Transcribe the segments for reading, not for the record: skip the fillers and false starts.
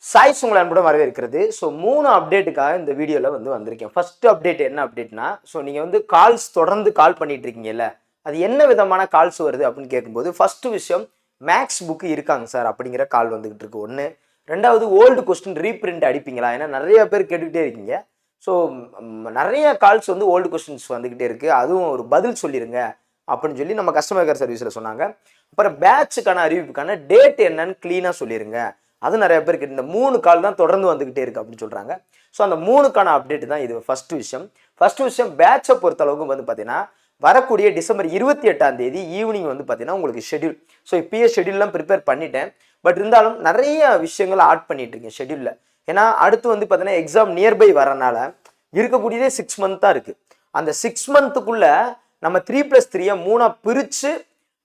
Choice உங்களை அன்புடன் வரவேற்கிறது. ஸோ 3 அப்டேட்டுக்காக இந்த வீடியோவில் வந்திருக்கேன். ஃபர்ஸ்ட் அப்டேட் என்ன அப்டேட்னா, ஸோ நீங்கள் கால்ஸ் தொடர்ந்து கால் பண்ணிட்டு இருக்கீங்கல்ல, அது என்ன விதமான கால்ஸ் வருது அப்படின்னு கேட்கும்போது, ஃபர்ஸ்ட் விஷயம் மேக்ஸ் புக்கு இருக்காங்க சார் அப்படிங்கிற கால் வந்துகிட்டு இருக்கு ஒன்று. ரெண்டாவது ஓல்டு கொஸ்டின் ரீப்ரிண்ட் அடிப்பீங்களா, ஏன்னா நிறைய பேர் கேட்டுக்கிட்டே இருக்கீங்க. ஸோ நிறைய கால்ஸ் ஓல்டு கொஸ்டின்ஸ் வந்துக்கிட்டே இருக்கு, அதுவும் ஒரு பதில் சொல்லிடுங்க அப்படின்னு சொல்லி நம்ம கஸ்டமர் கேர் சர்வீஸில் சொன்னாங்க. அப்புறம் பேட்சுக்கான அறிவிப்புக்கான டேட் என்னன்னு கிளீனாக சொல்லிடுங்க, அது நிறைய பேருக்கு இந்த 3 கால் தான் தொடர்ந்து வந்துகிட்டே இருக்கு அப்படின்னு சொல்றாங்க. ஸோ அந்த 3க்கான அப்டேட் தான் இது. ஃபர்ஸ்ட் விஷயம் பேட்சை பொறுத்த அளவுக்கு பார்த்தீங்கன்னா வரக்கூடிய டிசம்பர் 28ஆம் தேதி ஈவினிங் பார்த்தீங்கன்னா உங்களுக்கு ஷெட்யூல். ஸோ இப்பயே ஷெட்யூல்லாம் ப்ரிப்பேர் பண்ணிட்டேன். பட் இருந்தாலும் நிறைய விஷயங்களை ஆட் பண்ணிட்டு இருக்கேன் ஷெட்யூலில். ஏன்னா அடுத்து பார்த்தீங்கன்னா எக்ஸாம் நியர்பை வரனால இருக்கக்கூடியதே 6 மந்த் தான் இருக்கு. அந்த 6 மந்த்துக்குள்ள நம்ம 3+3 3 பிரித்து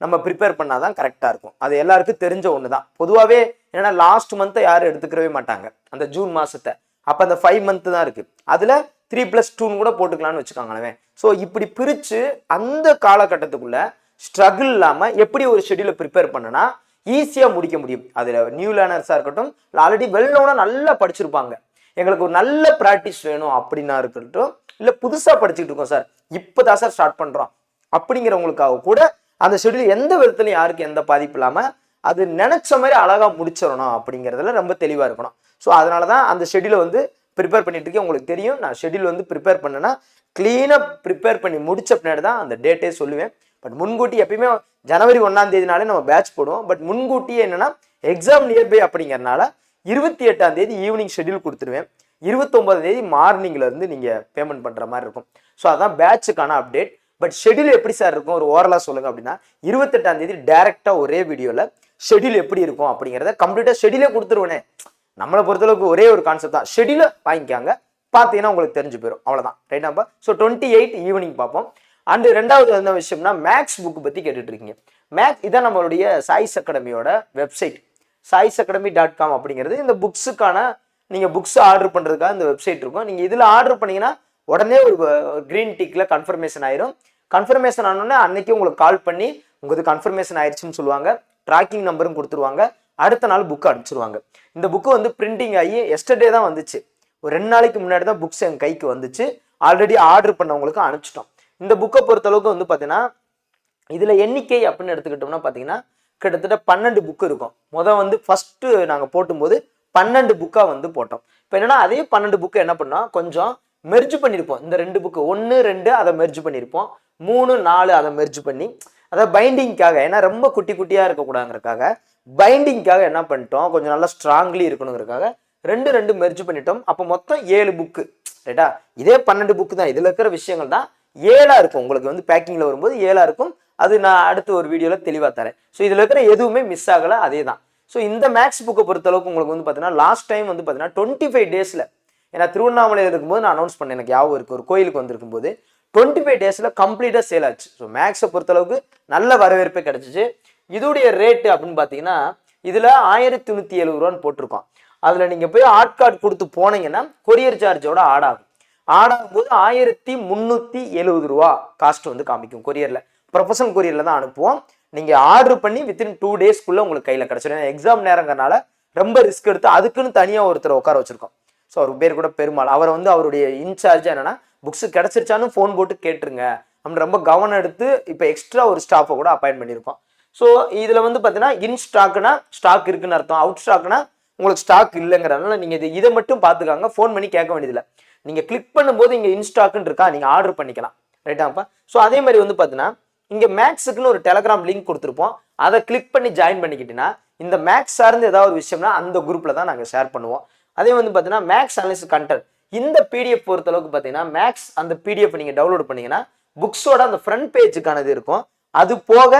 நம்ம ப்ரிப்பேர் பண்ணாதான் கரெக்டாக இருக்கும். அது எல்லாருக்கும் தெரிஞ்ச ஒன்று தான். பொதுவாகவே ஏன்னா லாஸ்ட் மந்த்தை யாரும் எடுத்துக்கிறவே மாட்டாங்க, அந்த ஜூன் மாதத்தை. அப்போ அந்த 5 மந்த் தான் இருக்குது, அதில் 3+2 கூட போட்டுக்கலான்னு வச்சுக்கோங்களேன். ஸோ இப்படி பிரித்து அந்த காலகட்டத்துக்குள்ள ஸ்ட்ரகிள் இல்லாமல் எப்படி ஒரு ஷெட்யூலை ப்ரிப்பேர் பண்ணனா ஈஸியாக முடிக்க முடியும். அதில் நியூ லேர்னர்ஸாக இருக்கட்டும், இல்லை ஆல்ரெடி வெல்னோனா நல்லா படிச்சிருப்பாங்க, எங்களுக்கு ஒரு நல்ல ப்ராக்டிஸ் வேணும் அப்படின்னா இருக்கட்டும், இல்லை புதுசாக படிச்சுட்டு இருக்கோம் சார், இப்போ தான் சார் ஸ்டார்ட் பண்ணுறோம் அப்படிங்கிறவங்களுக்காக கூட அந்த ஷெட்யூல் எந்த விதத்துலையும் யாருக்கு எந்த பாதிப்பு இல்லாமல் அது நினைச்ச மாதிரி அழகாக முடிச்சிடணும் அப்படிங்கிறதுல ரொம்ப தெளிவாக இருக்கணும். ஸோ அதனால தான் அந்த ஷெட்யூலை ப்ரிப்பேர் பண்ணிட்டு இருக்கேன். உங்களுக்கு தெரியும், நான் ஷெட்யூல் ப்ரிப்பேர் பண்ணேன்னா க்ளீனாக ப்ரிப்பேர் பண்ணி முடிச்ச பின்னாடி தான் அந்த டேட்டே சொல்லுவேன். பட் முன்கூட்டி எப்பயுமே ஜனவரி 1ஆம் தேதினாலே நம்ம பேட்ச் போடுவோம். பட் முன்கூட்டியே என்னன்னா எக்ஸாம் நியர்பை அப்படிங்கிறனால 28ஆம் தேதி ஈவினிங் ஷெட்யூல் கொடுத்துருவேன். 29ஆம் தேதி மார்னிங்ல இருந்து நீங்கள் பேமெண்ட் பண்ணுற மாதிரி இருக்கும். ஸோ அதான் பேட்சுக்கான அப்டேட். பட் ஷெட்யூல் எப்படி சார் இருக்கும் ஒரு ஓரலாக சொல்லுங்க அப்படின்னா, 28ஆம் தேதி டைரெக்டாக ஒரே வீடியோவில் ஷெட்யூல் எப்படி இருக்கும் அப்படிங்கிறத கம்ப்ளீட்டாக ஷெட்யூலே கொடுத்துருவேனே. நம்மளை பொறுத்தளவுக்கு ஒரே ஒரு கான்செப்ட் தான், ஷெட்யூலை வாங்கிக்காங்க, பார்த்தீங்கன்னா உங்களுக்கு தெரிஞ்சு போயிடும், அவ்வளோதான். ரைட்டாப்பா? ஸோ 28 ஈவினிங் பார்ப்போம். அண்டு ரெண்டாவது என்ன விஷயம்னா, மேக்ஸ் புக்கு பற்றி கேட்டுட்டு இருக்கீங்க. இதான் நம்மளுடைய சாய்ஸ் அகாடமியோட வெப்சைட், saisacademy.com அப்படிங்கிறது. இந்த புக்ஸுக்கான நீங்கள் புக்ஸ் ஆர்டர் பண்ணுறதுக்காக இந்த வெப்சைட் இருக்கும். நீங்கள் இதில் ஆர்டர் பண்ணீங்கன்னா உடனே ஒரு கிரீன் டிக்கில் கன்ஃபர்மேஷன் ஆயிரும். கன்ஃபர்மேஷன் ஆனோடனே அன்னைக்கு உங்களுக்கு கால் பண்ணி உங்களுக்கு கன்ஃபர்மேஷன் ஆயிடுச்சுன்னு சொல்லுவாங்க, ட்ராக்கிங் நம்பரும் கொடுத்துருவாங்க, அடுத்த நாள் புக்கு அனுப்பிச்சிருவாங்க. இந்த புக்கு பிரிண்டிங் ஆகி எஸ்டர்டே தான் வந்துச்சு, ஒரு 2 நாளைக்கு முன்னாடி தான் புக்ஸ் என் கைக்கு வந்துச்சு. ஆல்ரெடி ஆர்டர் பண்ணவங்களுக்கு அனுப்பிச்சிட்டோம். இந்த புக்கை பொறுத்தளவுக்கு பார்த்தீங்கன்னா இதில் எண்ணிக்கை அப்படின்னு எடுத்துக்கிட்டோம்னா பார்த்தீங்கன்னா கிட்டத்தட்ட 12 புக்கு இருக்கும். ஃபர்ஸ்ட்டு நாங்கள் போட்டும்போது 12 புக்காக போட்டோம். இப்போ என்னன்னா அதே 12 புக்கு என்ன பண்ணோம், கொஞ்சம் மெர்ஜ் பண்ணியிருப்போம். இந்த 2 புக்கு 1, 2 அதை மெர்ஜ் பண்ணியிருப்போம், 3, 4 அதை மெர்ஜ் பண்ணி, அதாவது பைண்டிங்காக, ஏன்னா ரொம்ப குட்டி குட்டியாக இருக்கக்கூடாதுங்கிறக்காக பைண்டிங்காக என்ன பண்ணிட்டோம், கொஞ்சம் நல்லா ஸ்ட்ராங்லி இருக்கணுங்கிறக்காக 2 மெர்ஜ் பண்ணிட்டோம். அப்போ மொத்தம் 7 புக்கு. ரைட்டா? இதே 12 புக்கு தான், இதில் இருக்கிற விஷயங்கள் தான் 7ஆக இருக்கும். உங்களுக்கு பேக்கிங்கில் வரும்போது 7ஆக இருக்கும். அது நான் அடுத்த ஒரு வீடியோவில் தெளிவாக தரேன். ஸோ இதில் இருக்கிற எதுவுமே மிஸ் ஆகலை, அதே தான். ஸோ இந்த மேக்ஸ் புக்கை பொறுத்தளவுக்கு உங்களுக்கு பார்த்தீங்கன்னா லாஸ்ட் டைம் பார்த்தீங்கன்னா 25 டேஸில், ஏன்னா திருவண்ணாமலையில் இருக்கும்போது நான் அனௌன்ஸ் பண்ணேன், எனக்கு ஞாபகம் இருக்குது, ஒரு கோயிலுக்கு வந்திருக்கும் போது 25 டேஸில் கம்ப்ளீட்டாக சேல் ஆச்சு. ஸோ மேக்ஸை பொறுத்தளவுக்கு நல்ல வரவேற்பே கிடச்சிச்சு. இதோடைய ரேட்டு அப்படின்னு பார்த்தீங்கன்னா இதில் 1170 ரூபான்னு போட்டிருக்கோம். அதில் நீங்கள் போய் ஆட் கார்டு கொடுத்து போனீங்கன்னா கொரியர் சார்ஜோட ஆடாகும்போது 1370 ரூபா காஸ்ட் காமிக்கும். கொரியரில், ப்ரொஃபஷனல் கொரியரில் தான் அனுப்புவோம். நீங்கள் ஆர்டர் பண்ணி வித்தின் 2 டேஸ்க்குள்ளே உங்களுக்கு கையில் கிடச்சிடும். எக்ஸாம் நேரங்கிறனால ரொம்ப ரிஸ்க் எடுத்து அதுக்குன்னு தனியாக ஒருத்தர் உட்கார வச்சிருக்கோம். ஸோ அவர் பேர் கூட பெருமாள், அவரை அவருடைய இன்சார்ஜ் என்னன்னா புக்ஸ் கிடச்சிருச்சான்னு ஃபோன் போட்டு கேட்டுருங்க அப்படின்னு ரொம்ப கவனம் எடுத்து இப்போ எக்ஸ்ட்ரா ஒரு ஸ்டாஃபை கூட அப்பாயின்ட் பண்ணியிருக்கோம். ஸோ இதில் பார்த்தீங்கன்னா இன் ஸ்டாக்னா ஸ்டாக் இருக்குன்னு அர்த்தம், அவுட் ஸ்டாக்னா உங்களுக்கு ஸ்டாக் இல்லைங்கிறதுனால நீங்கள் இதை மட்டும் பார்த்துக்காங்க, ஃபோன் பண்ணி கேட்க வேண்டியதில்லை. நீங்கள் கிளிக் பண்ணும்போது இங்கே இன் ஸ்டாக்குன்னு இருக்கா, நீங்கள் ஆர்டர் பண்ணிக்கலாம். ரைட்டாப்பா? ஸோ அதே மாதிரி பார்த்தீங்கன்னா இங்கே மேக்ஸுக்குன்னு ஒரு டெலகிராம் லிங்க் கொடுத்துருப்போம், அதை கிளிக் பண்ணி ஜாயின் பண்ணிக்கிட்டீங்கன்னா இந்த மேக்ஸ் சார்ந்து ஏதாவது ஒரு விஷயம்னா அந்த குரூப்பில் தான் நாங்கள் ஷேர் பண்ணுவோம். அதே பார்த்தீங்கன்னா மேக்ஸ் அனாலிசிஸ் கண்டென்ட் இந்த பிடிஎஃப் பொறுத்தளவுக்கு பார்த்தீங்கன்னா மேக்ஸ் அந்த பிடிஎஃப் நீங்கள் டவுன்லோட் பண்ணீங்கன்னா புக்ஸோட அந்த ஃப்ரண்ட் பேஜுக்கானது இருக்கும். அது போக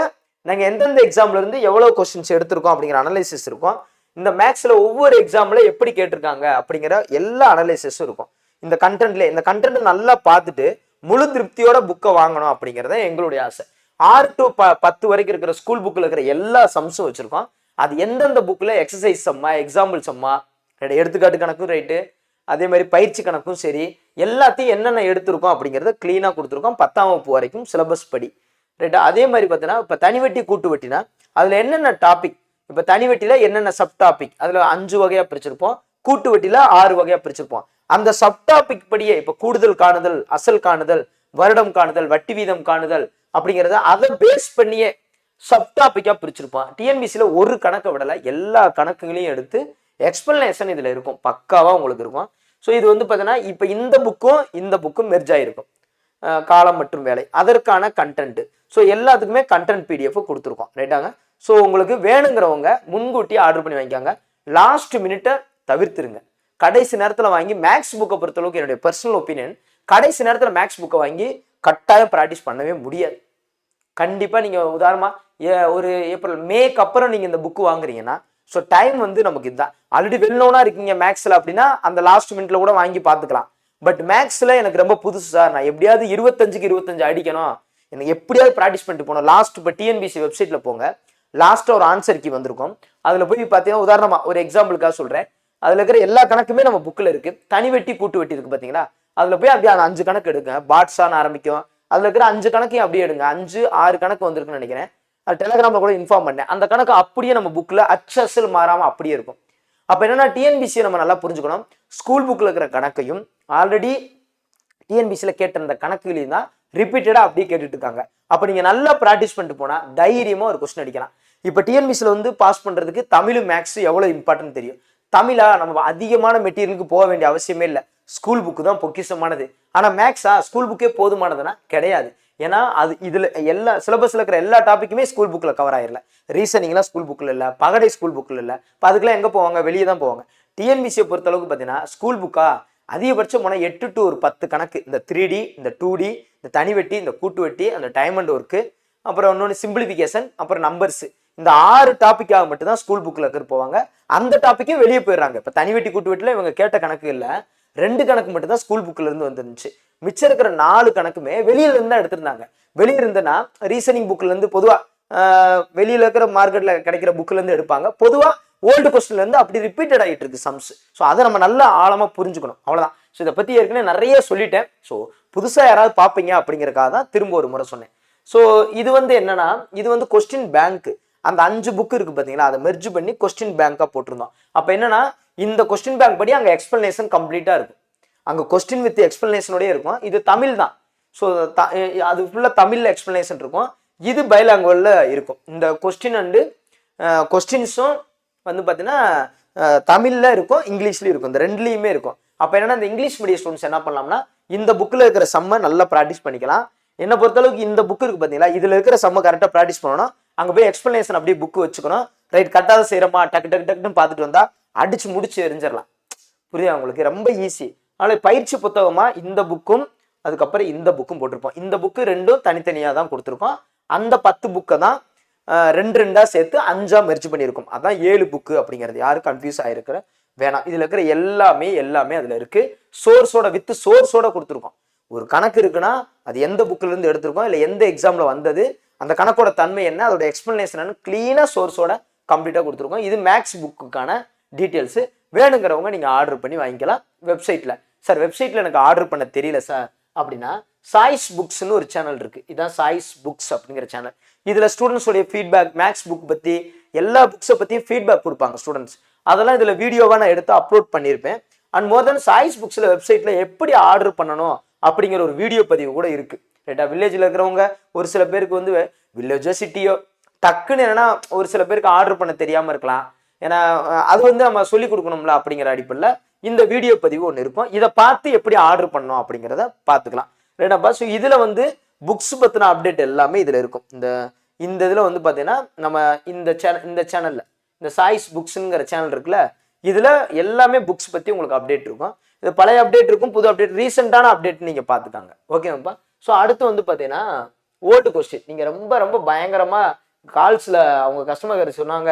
நாங்கள் எந்தெந்த எக்ஸாம்ல இருந்து எவ்வளோ கொஸ்டின்ஸ் எடுத்திருக்கோம் அப்படிங்கிற அனலைசிஸ் இருக்கும். இந்த மேக்ஸில் ஒவ்வொரு எக்ஸாம்ல எப்படி கேட்டிருக்காங்க அப்படிங்கிற எல்லா அனலைசிஸும் இருக்கும் இந்த கண்டென்ட்ல. இந்த கண்டென்ட் நல்லா பார்த்துட்டு முழு திருப்தியோட புக்கை வாங்கணும் அப்படிங்கிறத எங்களுடைய ஆசை. 6 to 10 வரைக்கும் இருக்கிற ஸ்கூல் புக்கில் இருக்கிற எல்லா சம்ஸும் வச்சிருக்கோம். அது எந்தெந்த புக்கில் எக்ஸசைஸ் சம்மா, எக்ஸாம்பிள் சம்மா, எடுத்துக்காட்டு கணக்கும் ரைட்டு, அதே மாதிரி பயிற்சி கணக்கும் சரி, எல்லாத்தையும் என்னென்ன எடுத்திருக்கோம் அப்படிங்கிறத கிளீனாக கொடுத்துருக்கோம் 10ஆம் வகுப்பு வரைக்கும் சிலபஸ் படி. ரைட்டா? அதே மாதிரி பார்த்தீங்கன்னா இப்போ தனிவட்டி கூட்டு வட்டினா அதில் என்னென்ன டாபிக், இப்போ தனிவட்டியில் என்னென்ன சப் டாபிக் அதில் 5 வகையாக பிரிச்சிருப்போம். கூட்டு வட்டியில 6 வகையா பிரிச்சிருப்போம். அந்த சப்டாபிக் படியே இப்ப கூடுதல் காணுதல், அசல் காணுதல், வருடம் காணுதல், வட்டி வீதம் காணுதல் அப்படிங்கிறத அதை பேஸ் பண்ணியே சப்டாபிக்கா பிரிச்சிருப்பான். டிஎன்பிசியில ஒரு கணக்கை விடல, எல்லா கணக்குகளையும் எடுத்து எக்ஸ்பிளனேஷன் இதுல இருக்கும், பக்காவா உங்களுக்கு இருக்கும். ஸோ இது வந்து பார்த்தீங்கன்னா இப்போ இந்த புக்கும் மெர்ஜ் ஆயிருக்கும், காலம் மற்றும் வேலை, அதற்கான கண்டென்ட். ஸோ எல்லாத்துக்குமே கண்டென்ட் பிடிஎஃப் கொடுத்துருக்கோம், ரைட்டாங்க. ஸோ உங்களுக்கு வேணுங்கிறவங்க முன்கூட்டி ஆர்டர் பண்ணி வாங்கிக்காங்க. லாஸ்ட் மினிட்டை தவிர்த்துருங்க. கடைசி நேரத்தில் வாங்கி மேக்ஸ் புக்கை பொறுத்தளவுக்கு என்னுடைய பர்சனல் ஒப்பீனியன், கடைசி நேரத்தில் மேக்ஸ் புக்கை வாங்கி கட்டாயம் ப்ராக்டிஸ் பண்ணவே முடியாது. கண்டிப்பாக நீங்கள் உதாரணமாக ஒரு ஏப்ரல் மேக்கு அப்புறம் நீங்கள் இந்த புக்கு வாங்குறீங்கன்னா, ஸோ டைம் வந்து நமக்கு இதுதான். ஆல்ரெடி வெல்லோனா இருக்கீங்க மேக்ஸில் அப்படின்னா அந்த லாஸ்ட் மினிட்ல கூட வாங்கி பார்த்துக்கலாம். பட் மேக்ஸில் எனக்கு ரொம்ப புதுசு சார், நான் எப்படியாவது 25க்கு 25 அடிக்கணும், எனக்கு எப்படியாவது ப்ராக்டிஸ் பண்ணிட்டு போகணும். லாஸ்ட் இப்போ டிஎன்பிசி வெப்சைட்டில் போங்க, லாஸ்ட்டாக ஒரு ஆன்சர் கீ வந்திருக்கும். அதில் போய் பார்த்தீங்கன்னா உதாரணமாக ஒரு எக்ஸாம்பிளுக்காக சொல்கிறேன், அதில் இருக்கிற எல்லா கணக்குமே நம்ம புக்கில் இருக்குது. தனி வெட்டி கூட்டு வெட்டி இருக்குது பார்த்தீங்களா, அதில் போய் அப்படியே அந்த 5 கணக்கு எடுங்க. பாட்ஸான்னு ஆரம்பிக்கும், அதில் இருக்கிற 5 கணக்கையும் அப்படியே எடுங்க. 5 6 கணக்கு வந்திருக்குன்னு நினைக்கிறேன். அது டெலிகிராமில் கூட இன்ஃபார்ம் பண்ணேன். அந்த கணக்கு அப்படியே நம்ம புக்கில் அச்சல் மாறாமல் அப்படியே இருக்கும். அப்போ என்னன்னா டிஎன்பிசியை நம்ம நல்லா புரிஞ்சுக்கணும். ஸ்கூல் புக்கில் இருக்கிற கணக்கையும் ஆல்ரெடி டிஎன்பிசியில் கேட்டிருந்த கணக்குகளையும் தான் ரிப்பீட்டடாக அப்படியே கேட்டுட்டு இருக்காங்க. அப்போ நீங்கள் நல்லா ப்ராக்டிஸ் பண்ணிட்டு போனால் தைரியமாக ஒரு கொஸ்டின் அடிக்கலாம். இப்போ டிஎன்பிசியில் வந்து பாஸ் பண்ணுறதுக்கு தமிழும் மேக்ஸ் எவ்வளோ இம்பார்ட்டன்ட் தெரியும். தமிழா நம்ம அதிகமான மெட்டீரியலுக்கு போக வேண்டிய அவசியமே இல்லை, ஸ்கூல் புக்கு தான் பொக்கிஷமானது. ஆனால் மேக்ஸா ஸ்கூல் புக்கே போதுமானதுன்னா கிடையாது. ஏன்னா அது இதில் எல்லா சிலபஸில் இருக்கிற எல்லா டாப்பிக்குமே ஸ்கூல் புக்கில் கவர் ஆயிடல. ரீசனிங்லாம் ஸ்கூல் புக்கில் இல்லை, பகடை ஸ்கூல் புக்கில் இல்லை. இப்போ அதுக்கெல்லாம் எங்கே போவாங்க, வெளியே தான் போவாங்க. டிஎன்பிசியை பொறுத்தளவுக்கு பார்த்தீங்கன்னா ஸ்கூல் புக்கா அதிகபட்சம் போனால் 8 to 10 கணக்கு, இந்த 3D, இந்த 2D, இந்த தனி வெட்டி, இந்த கூட்டு வெட்டி, அந்த டைம் அண்ட் ஒர்க்கு, அப்புறம் இன்னொன்று சிம்பிளிஃபிகேஷன், அப்புறம் நம்பர்ஸ், இந்த 6 டாப்பிக்காக மட்டும்தான் ஸ்கூல் புக்கில் இருக்கிற போவாங்க. அந்த டாப்பிக்கே வெளியே போயிடுறாங்க. இப்போ தனி வெட்டி கூட்டு வெட்டியில் இவங்க கேட்ட கணக்கு இல்லை, 2 கணக்கு மட்டும் தான் ஸ்கூல் புக்கில் இருந்து வந்துருந்துச்சு. மிச்சம் இருக்கிற 4 கணக்குமே வெளியில இருந்து தான் எடுத்திருந்தாங்க. வெளியே இருந்துன்னா ரீசனிங் புக்ல இருந்து பொதுவாக வெளியில இருக்கிற மார்க்கெட்ல கிடைக்கிற புக்ல இருந்து எடுப்பாங்க. பொதுவாக ஓல்டு கொஸ்டின்ல இருந்து அப்படி ரிப்பீட்டட் ஆகிட்டு இருக்கு சம்ஸ். ஸோ அதை நம்ம நல்லா ஆழமா புரிஞ்சுக்கணும், அவ்வளவுதான். ஸோ இதை பத்தி ஏற்கனவே நிறைய சொல்லிட்டேன். ஸோ புதுசா யாராவது பார்ப்பீங்க அப்படிங்கறக்காக தான் திரும்ப ஒரு முறை சொன்னேன். ஸோ இது வந்து என்னன்னா, இது வந்து கொஸ்டின் பேங்க். அந்த 5 புக் இருக்கு பார்த்தீங்களா, அதை மெர்ஜ் பண்ணி கொஸ்டின் பேங்காக போட்டிருந்தோம். அப்போ என்னன்னா, இந்த கொஸ்டின் பேங்க் படி அங்கே எக்ஸ்பிளனேஷன் கம்ப்ளீட்டா இருக்கும். அங்கே கொஸ்டின் வித் எக்ஸ்பிளனேஷனோடய இருக்கும். இது தமிழ் தான். ஸோ அது ஃபுல்லாக தமிழில் எக்ஸ்பிளனேஷன் இருக்கும். இது பைலாங்குவலில் இருக்கும். இந்த கொஸ்டின் அண்டு கொஸ்டின்ஸும் வந்து பார்த்தீங்கன்னா தமிழில் இருக்கும், இங்கிலீஷ்லேயும் இருக்கும். இந்த ரெண்டுலேயுமே இருக்கும். அப்போ என்னன்னா, இந்த இங்கிலீஷ் மீடியம் ஸ்டூடெண்ட்ஸ் என்ன பண்ணலாம்னா, இந்த புக்கில் இருக்கிற சம்மை நல்லா ப்ராக்டிஸ் பண்ணிக்கலாம். என்னை பொறுத்தளவுக்கு இந்த புக்கு இருக்குது பார்த்தீங்களா, இதில் இருக்கிற சம்மை கரெக்டாக ப்ராக்டிஸ் பண்ணணும். அங்கே போய் எக்ஸ்பிளனேஷன் அப்படியே புக்கு வச்சுக்கணும். ரைட், கரெக்டாக செய்கிறோமா, டக்கு டக்கு டக்குன்னு பார்த்துட்டு வந்தால் அடிச்சு முடிச்சு எரிஞ்சிடலாம். புரியுதா உங்களுக்கு? ரொம்ப ஈஸி. அதனால் பயிற்சி புத்தகமாக இந்த புக்கும் அதுக்கப்புறம் இந்த புக்கும் போட்டிருப்போம். இந்த புக்கு 2ம் தனித்தனியாக தான் கொடுத்துருக்கோம். அந்த 10 புக்கை தான் 2 சேர்த்து 5ஆக மெர்ஜ் பண்ணியிருக்கோம். அதான் 7 புக்கு அப்படிங்கிறது. யாரும் கன்ஃபியூஸ் ஆகிருக்கிற வேணாம். இதில் இருக்கிற எல்லாமே அதில் இருக்குது. சோர்ஸோட வித் சோர்ஸோட கொடுத்துருக்கோம். ஒரு கணக்கு இருக்குன்னா அது எந்த புக்கிலேருந்து எடுத்திருக்கோம், இல்லை எந்த எக்ஸாமில் வந்தது, அந்த கணக்கோட தன்மை என்ன, அதோட எக்ஸ்பிளனேஷன் கிளீனாக சோர்ஸோட கம்ப்ளீட்டாக கொடுத்துருக்கோம். இது மேக்ஸ் புக்குக்கான டீட்டெயில்ஸு. வேணுங்கிறவங்க நீங்கள் ஆர்டர் பண்ணி வாங்கிக்கலாம் வெப்சைட்டில். சார் வெப்சைட்டில் எனக்கு ஆர்டர் பண்ண தெரியல சார் அப்படின்னா, சாய்ஸ் புக்ஸ்னு ஒரு சேனல் இருக்குது. இதுதான் சாய்ஸ் புக்ஸ் அப்படிங்கிற சேனல். இதில் ஸ்டூடெண்ட்ஸோடைய ஃபீட்பேக், மேக்ஸ் புக் பற்றி எல்லா புக்ஸை பற்றியும் ஃபீட்பேக் கொடுப்பாங்க ஸ்டூடெண்ட்ஸ். அதெல்லாம் இதில் வீடியோவாக நான் எடுத்து அப்லோட் பண்ணியிருப்பேன். அண்ட் மோர் தென் சாய்ஸ் புக்ஸில் வெப்சைட்டில் எப்படி ஆர்டர் பண்ணணும் அப்படிங்கிற ஒரு வீடியோ பதிவு கூட இருக்குது. ரைட்டா? வில்லேஜில் இருக்கிறவங்க ஒரு சில பேருக்கு வந்து வில்லேஜோ சிட்டியோ டக்குன்னு என்னன்னா ஒரு சில பேருக்கு ஆர்டர் பண்ண தெரியாமல் இருக்கலாம். ஏன்னா அது வந்து நம்ம சொல்லி கொடுக்கணும்ல அப்படிங்கிற அடிப்படையில் இந்த வீடியோ பதிவு ஒன்று இருக்கும். இதை பார்த்து எப்படி ஆர்டர் பண்ணணும் அப்படிங்கிறத பார்த்துக்கலாம். ரைட்டாப்பா? ஸோ இதில் வந்து புக்ஸ் பற்றின அப்டேட் எல்லாமே இதில் இருக்கும். இந்த இதில் வந்து பார்த்தீங்கன்னா நம்ம இந்த சேனலில் இந்த சாய்ஸ் புக்ஸுங்கிற சேனல் இருக்குல்ல, இதில் எல்லாமே புக்ஸ் பற்றி உங்களுக்கு அப்டேட் இருக்கும். இது பழைய அப்டேட் இருக்கும், புது அப்டேட், ரீசெண்டான அப்டேட் நீங்கள் பார்த்துக்காங்க. ஓகேவாப்பா? ஸோ அடுத்து வந்து பார்த்தீங்கன்னா ஓல்டு கொஸ்டின். நீங்கள் ரொம்ப பயங்கரமாக கால்ஸில் அவங்க கஸ்டமர் சொன்னாங்க,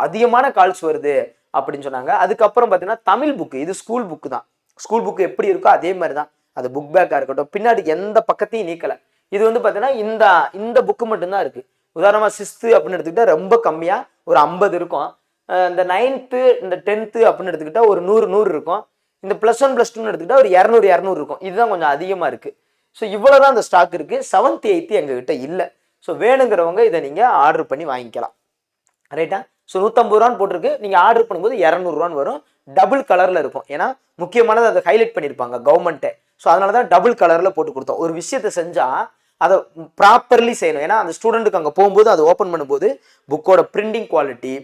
அதிகமான கால்ஸ் வருது அப்படின்னு சொன்னாங்க. அதுக்கப்புறம் பார்த்தீங்கன்னா தமிழ் புக்கு, இது ஸ்கூல் புக்கு தான். ஸ்கூல் புக்கு எப்படி இருக்கோ அதே மாதிரி தான். அது புக் பேக்காக இருக்கட்டும், பின்னாடி எந்த பக்கத்தையும் நீக்கலை. இது வந்து பார்த்தீங்கன்னா இந்த புக்கு மட்டும்தான் இருக்குது. உதாரணமாக 6th அப்படின்னு எடுத்துக்கிட்டால் ரொம்ப கம்மியாக ஒரு 50 இருக்கும். இந்த 9th இந்த 10th அப்படின்னு எடுத்துக்கிட்டால் ஒரு 100 இருக்கும். இந்த +1 +2ன்னு எடுத்துக்கிட்டால் ஒரு 200 இருக்கும். இதுதான் கொஞ்சம் அதிகமாக இருக்குது. ஸோ இவ்வளோ தான் இந்த ஸ்டாக் இருக்குது. 7th 8th எங்ககிட்ட இல்லை. ஸோ வேணுங்கிறவங்க இதை நீங்கள் ஆர்டர் பண்ணி வாங்கிக்கலாம். ரைட்டா? ஸோ 150 ரூபான்னு போட்டிருக்கு, நீங்கள் ஆர்டர் பண்ணும்போது 200 ரூபான்னு வரும். டபுள் கலரில் இருக்கும். ஏன்னா முக்கியமானது அதை ஹைலைட் பண்ணியிருப்பாங்க கவர்மெண்ட்டே. ஸோ அதனால தான் டபுள் கலரில் போட்டு கொடுத்தோம். ஒரு விஷயத்தை செஞ்சால் அதை ப்ராப்பர்லி செய்யணும். ஏன்னா அந்த ஸ்டூடெண்ட்டுக்கு அங்கே போகும்போது அதை ஓப்பன் பண்ணும்போது புக்கோட பிரிண்டிங் குவாலிட்டி,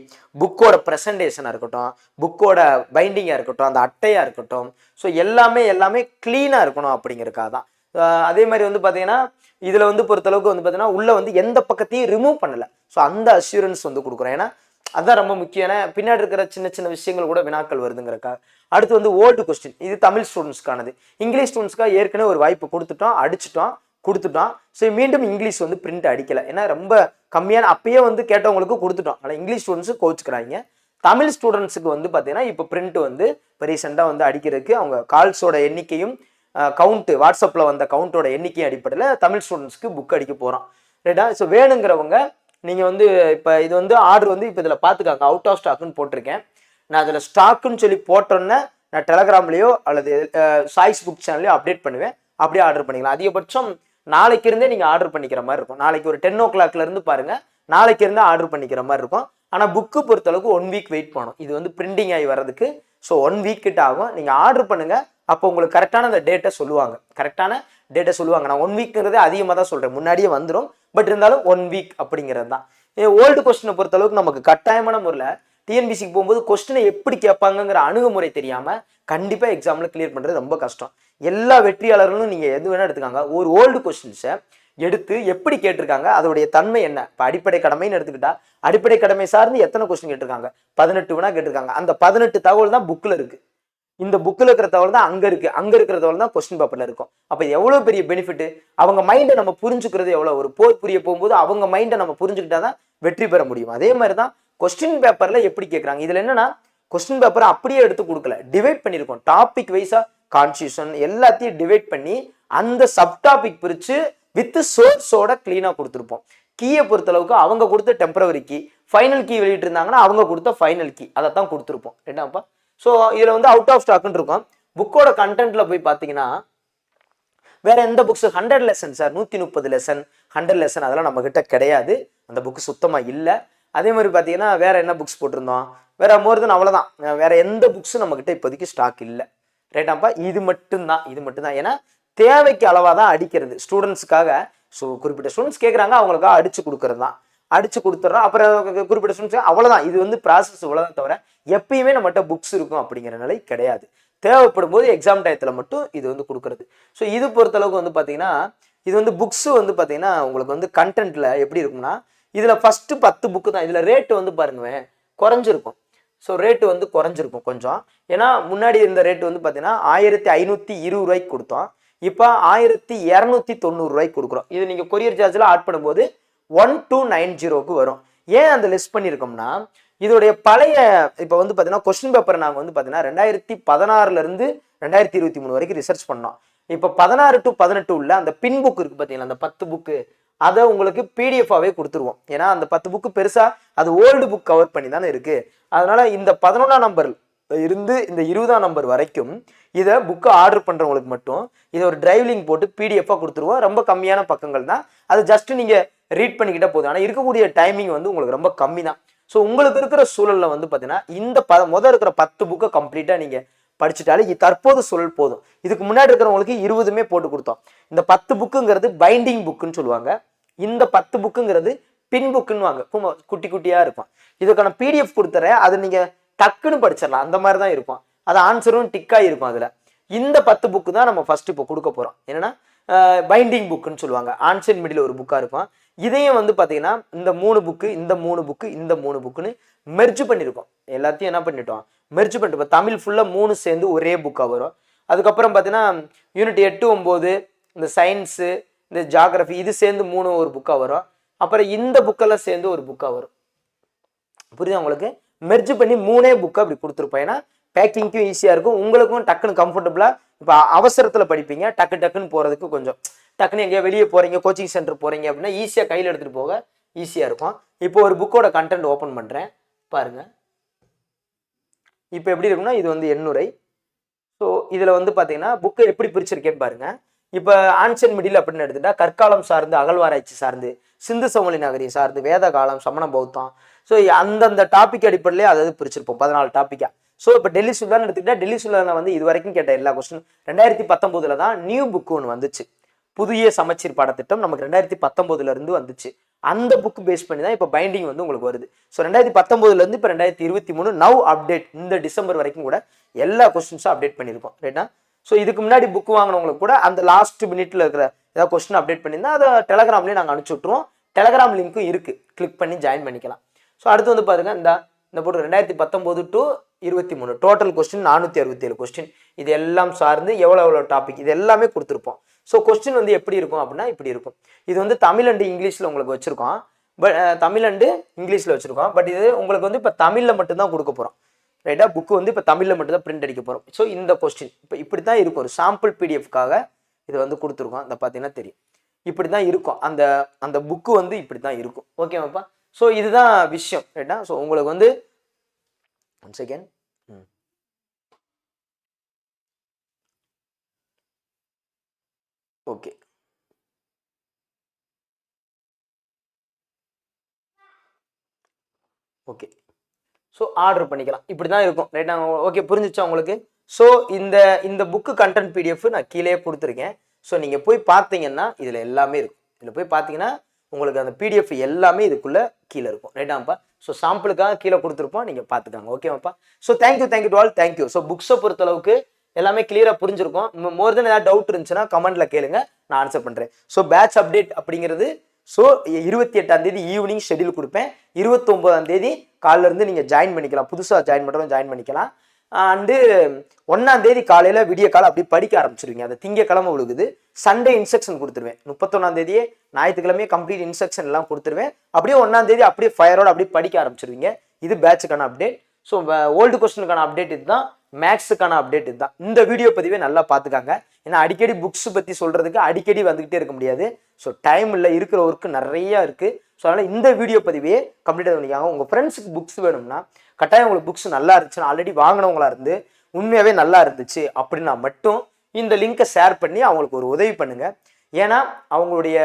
புக்கோட ப்ரெசன்டேஷனாக இருக்கட்டும், புக்கோட பைண்டிங்காக இருக்கட்டும், அந்த அட்டையாக இருக்கட்டும், ஸோ எல்லாமே க்ளீனாக இருக்கணும் அப்படிங்கிறக்காக தான். அதே மாதிரி வந்து பார்த்தீங்கன்னா இதில் வந்து பொறுத்தளவுக்கு வந்து பார்த்தீங்கன்னா உள்ளே வந்து எந்த பக்கத்தையும் ரிமூவ் பண்ணலை. ஸோ அந்த அஷ்யூரன்ஸ் வந்து கொடுக்குறோம். ஏன்னா அதுதான் ரொம்ப முக்கியம். ஏன்னா பின்னாடி இருக்கிற சின்ன சின்ன விஷயங்கள் கூட வினாக்கள் வருதுங்கிறக்கா. அடுத்து வந்து ஓல்டு கொஸ்டின், இது தமிழ் ஸ்டூடெண்ட்ஸ்க்கானது. இங்கிலீஷ் ஸ்டூடெண்ட்ஸ்க்காக ஏற்கனவே ஒரு வாய்ப்பு கொடுத்துட்டோம், அடிச்சிட்டோம், கொடுத்துட்டோம். ஸோ மீண்டும் இங்கிலீஷ் வந்து பிரிண்ட் அடிக்கலை. ஏன்னா ரொம்ப கம்மியான அப்பயே வந்து கேட்டவங்களுக்கு கொடுத்துட்டோம். ஆனால் இங்கிலீஷ் ஸ்டூடெண்ட்ஸு கோச்சுக்கிறாங்க. தமிழ் ஸ்டூடெண்ட்ஸுக்கு வந்து பார்த்தீங்கன்னா இப்போ பிரிண்ட் வந்து இப்போ ரீசெண்டாக வந்து அடிக்கிறதுக்கு அவங்க கால்ஸோட எண்ணிக்கையும் கவுண்ட்டு வாட்ஸ்அப்பில் வந்த கவுண்டோட எண்ணிக்கையும் அடிப்படையில் தமிழ் ஸ்டூடெண்ட்ஸ்க்கு புக் அடிக்க போகிறோம். ரைட்டா? ஸோ வேணுங்கிறவங்க நீங்கள் வந்து இப்போ இது வந்து ஆர்டர் வந்து இப்போ இதில் பார்த்துக்காங்க, அவுட் ஆஃப் ஸ்டாக்குன்னு போட்டிருக்கேன். நான் அதில் ஸ்டாக்குன்னு சொல்லி போட்டோன்னே நான் டெலகிராம்லேயோ அல்லது சாய்ஸ் புக் சேனல்லையோ அப்டேட் பண்ணுவேன். அப்படியே ஆர்டர் பண்ணிக்கலாம். அதிகபட்சம் நாளைக்கு இருந்தே நீங்கள் ஆர்டர் பண்ணிக்கிற மாதிரி இருக்கும். நாளைக்கு ஒரு 10 o'clock இருந்து பாருங்கள், நாளைக்கு இருந்தே ஆர்டர் பண்ணிக்கிற மாதிரி இருக்கும். ஆனால் புக்கு பொறுத்தளவுக்கு 1 week வெயிட் பண்ணணும். இது வந்து பிரிண்டிங் ஆகி வர்றதுக்கு. ஸோ 1 week கிட்ட ஆகும். நீங்கள் ஆர்டர் பண்ணுங்கள், அப்போ உங்களுக்கு கரெக்டான அந்த டேட்டை சொல்லுவாங்க. நான் 1 weekங்கிறதே அதிகமாக தான் சொல்கிறேன், முன்னாடியே வந்துடும். பட் இருந்தாலும் 1 week அப்படிங்கிறது தான். ஓல்டு கொஸ்டினை பொறுத்தளவுக்கு நமக்கு கட்டாயமான முறையில் டிஎன்பிசிக்கு போகும்போது கொஸ்டினை எப்படி கேட்பாங்கிற அணுகுமுறை தெரியாமல் கண்டிப்பாக எக்ஸாமில் கிளியர் பண்ணுறது ரொம்ப கஷ்டம். எல்லா வெற்றியாளர்களும் நீங்கள் எது வேணால் எடுத்துக்காங்க, ஒரு ஓல்டு கொஸ்டின்ஸை எடுத்து எப்படி கேட்டிருக்காங்க, அதோடைய தன்மை என்ன. இப்போ அடிப்படை கடமைன்னு எடுத்துக்கிட்டா அடிப்படை கடமை சார்ந்து எத்தனை கொஸ்டின் கேட்டிருக்காங்க, 18 வேணா கேட்டிருக்காங்க. அந்த 18 தகவல் தான் புக்கில் இருக்குது. இந்த புக்கில் இருக்கிற தகவல் தான் அங்கே இருக்குது, அங்கே இருக்கிற தகவல் தான் கொஸ்டின் பேப்பரில் இருக்கும். அப்போ எவ்வளோ பெரிய பெனிஃபிட். அவங்க மைண்டை நம்ம புரிஞ்சுக்கிறது எவ்வளோ. ஒரு போர் புரிய போகும்போது அவங்க மைண்டை நம்ம புரிஞ்சுக்கிட்டா தான் வெற்றி பெற முடியும். அதே மாதிரி தான் கொஸ்டின் பேப்பரில் எப்படி கேட்குறாங்க. இதில் என்னன்னா கொஸ்டின் பேப்பரை அப்படியே எடுத்து கொடுக்கல, டிவைட் பண்ணியிருக்கோம். டாபிக் வைஸாக கான்ஸ்டியூஷன் எல்லாத்தையும் டிவைட் பண்ணி அந்த சப்டாபிக் பிரித்து வித் சோர்ஸோட கிளீனாக கொடுத்துருப்போம். கீயை பொறுத்தளவுக்கு அவங்க கொடுத்த டெம்பரவரி கீ, ஃபைனல் கீ வெளியிட்டு இருந்தாங்கன்னா அவங்க கொடுத்த ஃபைனல் கீ, அதை தான் கொடுத்துருப்போம். என்னப்பா? ஸோ இதில் வந்து அவுட் ஆஃப் ஸ்டாக்னு இருக்கும். புக்கோட கண்டென்ட்ல போய் பார்த்தீங்கன்னா வேற எந்த books 100 lesson sir, 130 lesson, 100 lesson அதெல்லாம் நம்ம கிட்ட கிடையாது. அந்த புக்கு சுத்தமாக இல்லை. அதே மாதிரி பார்த்தீங்கன்னா வேற என்ன புக்ஸ் போட்டிருந்தோம், வேற மோர் தென் அவ்வளோதான். வேற எந்த புக்ஸும் நம்ம கிட்ட இப்போதைக்கு ஸ்டாக் இல்லை. ரைட்டாப்பா? இது மட்டும்தான். ஏன்னா தேவைக்கு அளவாக தான் அடிக்கிறது ஸ்டூடெண்ட்ஸுக்காக. ஸோ குறிப்பிட்ட ஸ்டூடெண்ட்ஸ் கேட்குறாங்க, அவங்களுக்காக அடிச்சு கொடுக்கறது தான். அடிச்சு கொடுத்துட்றோம். அப்புறம் குறிப்பிட்ட ஸ்டூடெண்ட்ஸ் அவ்வளோதான். இது வந்து ப்ராசஸ் இவ்வளோதான், தவிர எப்பயுமே நம்மகிட்ட புக்ஸ் இருக்கும் அப்படிங்கிற நிலை கிடையாது. தேவைப்படும் போது எக்ஸாம் டயத்தில் மட்டும் இது வந்து கொடுக்குறது. ஸோ இது பொறுத்தளவுக்கு வந்து பார்த்தீங்கன்னா இது வந்து புக்ஸு வந்து பார்த்தீங்கன்னா உங்களுக்கு வந்து கண்டென்ட்டில் எப்படி இருக்கும்னா இதில் ஃபஸ்ட்டு 10 புக்கு தான். இதில் ரேட்டு வந்து பாருங்களேன் குறைஞ்சிருக்கும். ஸோ ரேட்டு வந்து குறைஞ்சிருக்கும் கொஞ்சம். ஏன்னா முன்னாடி இருந்த ரேட்டு வந்து பார்த்தீங்கன்னா 1520 ரூபாய்க்கு கொடுத்தோம். இப்போ 1290 ரூபாய்க்கு கொடுக்குறோம். இது நீங்கள் கொரியர் சார்ஜில் ஆட் பண்ணும்போது 1290க்கு வரும். ஏன் அந்த லெஸ் பண்ணியிருக்கோம்னா இதோடைய பழைய இப்போ வந்து பார்த்தீங்கன்னா கொஸ்டின் பேப்பரை நாங்கள் வந்து பார்த்தீங்கன்னா 2016 2023 வரைக்கும் ரிசர்ச் பண்ணோம். இப்போ 16 to 18 உள்ள அந்த பின் புக் இருக்குது பார்த்தீங்களா, அந்த 10 புக்கு அதை உங்களுக்கு பிடிஎஃபாகவே கொடுத்துருவோம். ஏன்னா அந்த 10 புக்கு பெருசாக அது ஓல்டு புக் கவர் பண்ணி தானே இருக்குது. அதனால இந்த 11ஆம் நம்பர் இருந்து இந்த 20ஆம் நம்பர் வரைக்கும் இதை புக்கு ஆர்டர் பண்ணுறவங்களுக்கு மட்டும் இதை ஒரு டிரைவ் லிங்க் போட்டு பிடிஎஃபாக கொடுத்துருவோம். ரொம்ப கம்மியான பக்கங்கள் தான், அது ஜஸ்ட் நீங்கள் ரீட் பண்ணிக்கிட்டே போதும். ஆனால் இருக்கக்கூடிய டைமிங் வந்து உங்களுக்கு ரொம்ப கம்மி தான். ஸோ உங்களுக்கு இருக்கிற சூழலில் வந்து பார்த்தீங்கன்னா இந்த முதல் இருக்கிற 10 புக்கை கம்ப்ளீட்டாக நீங்கள் படிச்சுட்டாலே தற்போது சூழல் போதும். இதுக்கு முன்னாடி இருக்கிறவங்களுக்கு 20மே போட்டு கொடுத்தோம். இந்த 10 புக்குங்கிறது பைண்டிங் புக்குன்னு சொல்லுவாங்க. இந்த 10 புக்குங்கிறது பின் புக்குன்னு வாங்க, குட்டி குட்டியாக இருக்கும். இதுக்கான பிடிஎஃப் கொடுத்துறேன், அதை நீங்கள் டக்குன்னு படிச்சிடலாம். அந்த மாதிரி தான் இருக்கும். அது ஆன்சரும் டிக்காக இருக்கும். அதில் இந்த 10 புக்கு தான் நம்ம ஃபர்ஸ்ட் இப்போ கொடுக்க போகிறோம். என்னன்னா பைண்டிங் புக்குன்னு சொல்லுவாங்க. ஆன்சர் மிடில் ஒரு புக்காக இருக்கும். இதையும் வந்து பார்த்தீங்கன்னா இந்த 3 புக்கு இந்த 3 புக்கு இந்த 3 புக்குன்னு மெர்ஜ் பண்ணியிருக்கோம். எல்லாத்தையும் என்ன பண்ணிட்டோம், மெர்ஜ் பண்ணிட்டு இப்போ தமிழ் ஃபுல்லாக 3 சேர்ந்து ஒரே புக்காக வரும். அதுக்கப்புறம் பார்த்தீங்கன்னா யூனிட் 8, 9 இந்த சயின்ஸு இந்த ஜாகிரஃபி இது சேர்ந்து 3 ஒரு புக்காக வரும். அப்புறம் இந்த புக்கெல்லாம் சேர்ந்து ஒரு புக்காக வரும். புரியுதா உங்களுக்கு? மெர்ஜ் பண்ணி 3 புக்கு அப்படி கொடுத்துருப்போம். ஏன்னா பேக்கிங்க்கும் ஈஸியாக இருக்கும், உங்களுக்கும் டக்குன்னு கம்ஃபர்டபுளாக. இப்போ அவசரத்தில் படிப்பீங்க, டக்குன்னு போகிறதுக்கு கொஞ்சம் டக்குன்னு எங்கேயா வெளியே போகிறீங்க, கோச்சிங் சென்டர் போகிறீங்க அப்படின்னா ஈஸியாக கையில் எடுத்துகிட்டு போக ஈஸியாக இருக்கும். இப்போ ஒரு புக்கோட கண்டென்ட் ஓப்பன் பண்ணுறேன் பாருங்கள். இப்போ எப்படி இருக்குன்னா இது வந்து எண்ணுரை. ஸோ இதில் வந்து பார்த்தீங்கன்னா புக்கை எப்படி பிரிச்சிருக்கேன்னு பாருங்கள். இப்போ ஆன்சன் மிடில் அப்படின்னு எடுத்துட்டா கற்காலம் சார்ந்து, அகழ்வாராய்ச்சி சார்ந்து, சிந்து சமவெளி நகரி சார்ந்து, வேத காலம், சமண பௌத்தம், ஸோ அந்தந்த டாபிக் அடிப்படையிலே அதாவது பிரிச்சிருப்போம் 14 டாப்பிக்கா. ஸோ இப்போ டெல்லி சுல்தான் எடுத்துக்கிட்டா டெல்லி சுல்தானில் வந்து இது வரைக்கும் கேட்ட எல்லா கொஸ்டின் 2019 தான் நியூ புக் ஒன்று வந்துச்சு. புதிய சமச்சீர் பாடத்திட்டம் நமக்கு 2019 இருந்து வந்துச்சு. அந்த புக் பேஸ் பண்ணி தான் இப்போ பைண்டிங் வந்து உங்களுக்கு வருது. ஸோ 2019 இருந்து இப்போ 2023 நவ் அப்டேட் இந்த டிசம்பர் வரைக்கும் கூட எல்லா கொஸ்டின்ஸும் அப்டேட் பண்ணியிருக்கோம். ரைட்டா? ஸோ இதுக்கு முன்னாடி புக் வாங்கினவங்களுக்கு கூட அந்த லாஸ்ட் மினிட்ல இருக்கிற ஏதாவது கொஸ்டின் அப்டேட் பண்ணியிருந்தா அதை டெலகிராம்லேயே நாங்கள் அனுப்பிச்சி விட்ருவோம். டெலகிராம் லிங்க்கும் இருக்குது, கிளிக் பண்ணி ஜாயின் பண்ணிக்கலாம். ஸோ அடுத்து வந்து பாருங்க, இந்த போட்டு 2019 to 23 டோட்டல் கொஸ்டின் 467 கொஸ்டின். இது எல்லாம் சார்ந்து எவ்வளோ டாபிக் இது எல்லாமே கொடுத்துருப்போம். ஸோ கொஸ்டின் வந்து எப்படி இருக்கும் அப்படின்னா இப்படி இருக்கும். இது வந்து தமிழ் அண்டு இங்கிலீஷில் உங்களுக்கு வச்சுருக்கோம். பட் தமிழ் அண்டு இங்கிலீஷில் வச்சுருக்கோம். பட் இது உங்களுக்கு வந்து இப்போ தமிழில் மட்டும்தான் கொடுக்க போகிறோம். ரைட்டா? புக்கு வந்து இப்போ தமிழில் மட்டும் தான் பிரிண்ட் அடிக்க போகிறோம். ஸோ இந்த கொஸ்டின் இப்போ இப்படி தான் இருக்கும். ஒரு சாம்பிள் பிடிஎஃப்காக இது வந்து கொடுத்துருக்கோம். அந்த பார்த்தீங்கன்னா தெரியும், இப்படி தான் இருக்கும். அந்த புக்கு வந்து இப்படி தான் இருக்கும். ஓகேவாப்பா? ஸோ இதுதான் விஷயம். ரைட்டா? ஸோ உங்களுக்கு வந்து one second. Okay, okay. So order பண்ணிக்கலாம். இப்படி தான் இருக்கும். ரைட்டா? ஓகே, புரிஞ்சிச்சா உங்களுக்கு? ஸோ இந்த புக்கு கண்டென்ட் பிடிஎஃப் நான் கீழே கொடுத்துருக்கேன். ஸோ நீங்கள் போய் பார்த்தீங்கன்னா இதில் எல்லாமே இருக்கும். இதில் போய் பார்த்தீங்கன்னா உங்களுக்கு அந்த பிடிஎஃப் எல்லாமே இதுக்குள்ளே கீழே இருக்கும். ரைட்டாப்பா? ஸோ சாம்பிளுக்காக கீழே கொடுத்துருப்போம், நீங்கள் பார்த்துக்காங்க. ஓகேவாப்பா? So thank you to all. Thank you. So புக்ஸை பொறுத்தளவுக்கு எல்லாமே கிளியராக புரிஞ்சிருக்கும். மோர் தென் ஏதாவது டவுட் இருந்துச்சுன்னா கமெண்ட்டில் கேளுங்க, நான் ஆன்சர் பண்ணுறேன். ஸோ பேட்ச் அப்டேட் அப்படிங்கிறது ஸோ 28ஆம் தேதி ஈவினிங் ஷெடியூல் கொடுப்பேன். 29ஆம் தேதி காலைல இருந்து நீங்கள் ஜாயின் பண்ணிக்கலாம். புதுசாக ஜாயின் பண்ணுறோம், ஜாயின் பண்ணிக்கலாம். அண்டு 1ஆம் தேதி காலையில் விடிய காலம் அப்படி படிக்க ஆரம்பிச்சிருவீங்க. அந்த திங்கக்கிழமை விழுகுது. சண்டே இன்ஸ்ட்ரக்ஷன் கொடுத்துருவேன். 31ஆம் தேதியே ஞாயிற்றுக்கிழமையே கம்ப்ளீட் இன்ஸ்ட்ரக்ஷன் எல்லாம் கொடுத்துருவேன். அப்படியே 1ஆம் தேதி அப்படியே ஃபயரோட அப்படியே படிக்க ஆரம்பிச்சிருவீங்க. இது பேட்சுக்கான அப்டேட். ஸோ ஓல்டு கொஸ்டினுக்கான அப்டேட் இதுதான், மேக்ஸுக்கான அப்டேட் இதுதான். இந்த வீடியோ பதிவே நல்லா பார்த்துக்காங்க. ஏன்னா அடிக்கடி புக்ஸ் பற்றி சொல்கிறதுக்கு அடிக்கடி வந்துக்கிட்டே இருக்க முடியாது. ஸோ டைம் இல்லை, இருக்கிற ஒர்க்கு நிறையா இருக்குது. ஸோ அதனால் இந்த வீடியோ பதிவே கம்ப்ளீட்டாக பண்ணிக்காங்க. உங்கள் ஃப்ரெண்ட்ஸுக்கு புக்ஸ் வேணும்னா கட்டாயம் உங்களுக்கு புக்ஸ் நல்லா இருந்துச்சுன்னா, ஆல்ரெடி வாங்கினவங்களா இருந்து உண்மையாகவே நல்லா இருந்துச்சு அப்படின்னா மட்டும் இந்த லிங்கை ஷேர் பண்ணி அவங்களுக்கு ஒரு உதவி பண்ணுங்கள். ஏன்னா அவங்களுடைய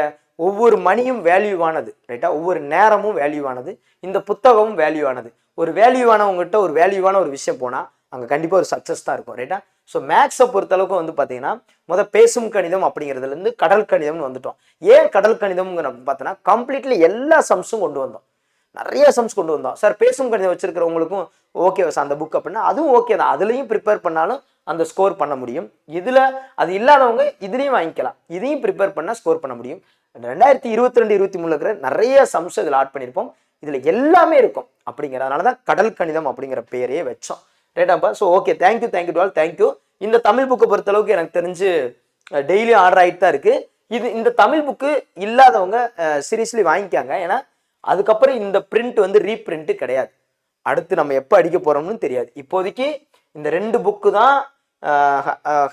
ஒவ்வொரு மணியும் வேல்யூவானது. ரைட்டா? ஒவ்வொரு நேரமும் வேல்யூவானது. இந்த புத்தகமும் வேல்யூவானது. ஒரு வேல்யூவானவங்ககிட்ட ஒரு வேல்யூவான ஒரு விஷயம் போனால் அங்கே கண்டிப்பாக ஒரு சக்ஸஸ் தான் இருக்கும். ரைட்டா? ஸோ மேக்ஸை பொறுத்தளவுக்கு வந்து பார்த்தீங்கன்னா பேசும் கணிதம் அப்படிங்கிறதுலேருந்து கடல் கணிதம்னு வந்துட்டோம். ஏன் கடல் கணிதம்ங்கிற பார்த்தோன்னா கம்ப்ளீட்லி எல்லா சம்ஸும் கொண்டு வந்தோம். நிறைய சம்ஸ் கொண்டு வந்தோம். சார் பேசும் கணிதம் வச்சிருக்கிறவங்களுக்கும் ஓகே சார் அந்த புக் அப்படின்னா அதுவும் ஓகே தான். அதுலேயும் ப்ரிப்பேர் பண்ணாலும் அந்த ஸ்கோர் பண்ண முடியும். இதில் அது இல்லாதவங்க இதுலேயும் வாங்கிக்கலாம். இதையும் ப்ரிப்பேர் பண்ணால் ஸ்கோர் பண்ண முடியும். 2022, 23 இருக்கிற நிறைய சம்ஸ் இதில் ஆட் பண்ணியிருப்போம். இதில் எல்லாமே இருக்கும். அப்படிங்கிறதுனால தான் கடல் கணிதம் அப்படிங்கிற பேரையே வச்சோம். ரைட்டாப்பா? So okay, thank you to all. Thank you. இந்த தமிழ் புக்கை பொறுத்தளவுக்கு எனக்கு தெரிஞ்சு டெய்லியும் ஆர்டர் ஆகிட்டு தான் இருக்குது. இந்த தமிழ் புக்கு இல்லாதவங்க சீரியஸ்லி வாங்கிக்காங்க. ஏன்னா அதுக்கப்புறம் இந்த பிரிண்ட் வந்து ரீப்ரிண்ட்டு கிடையாது. அடுத்து நம்ம எப்போ அடிக்க போகிறோம்னு தெரியாது. இப்போதைக்கு இந்த 2 புக்கு தான்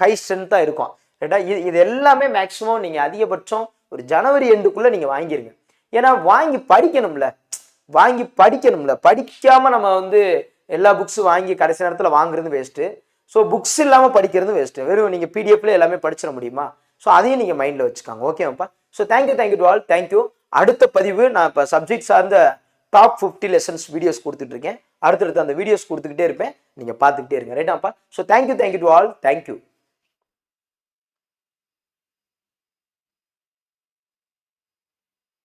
ஹை ஸ்ட்ரென்த்தாக இருக்கும். ரைட்டா? இது எல்லாமே மேக்ஸிமம் நீங்கள் அதிகபட்சம் ஒரு ஜனவரி எண்டுக்குள்ளே நீங்கள் வாங்கிருங்க. ஏன்னா வாங்கி படிக்கணும்ல. படிக்காமல் நம்ம வந்து எல்லா புக்ஸும் வாங்கி கடைசி நேரத்தில் வாங்குறது வேஸ்ட்டு. ஸோ புக்ஸ் இல்லாமல் படிக்கிறது வேஸ்ட்டு. வெறும் நீங்கள் பிடிஎஃப்ல எல்லாமே படிச்சிட முடியுமா? ஸோ அதையும் நீங்கள் மைண்டில் வச்சுக்காங்க. ஓகேவாப்பா? So thank you to all. Thank you. அடுத்த பதிவு நான் இப்போ சப்ஜெக்ட் சார்ந்த டாப் 50 லெசன்ஸ் வீடியோஸ் கொடுத்துட்ருக்கேன். அடுத்தடுத்து அந்த வீடியோஸ் கொடுத்துக்கிட்டே இருப்பேன், நீங்கள் பார்த்துக்கிட்டே இருங்க. ரைட்டாப்பா? So thank you to all. Thank you.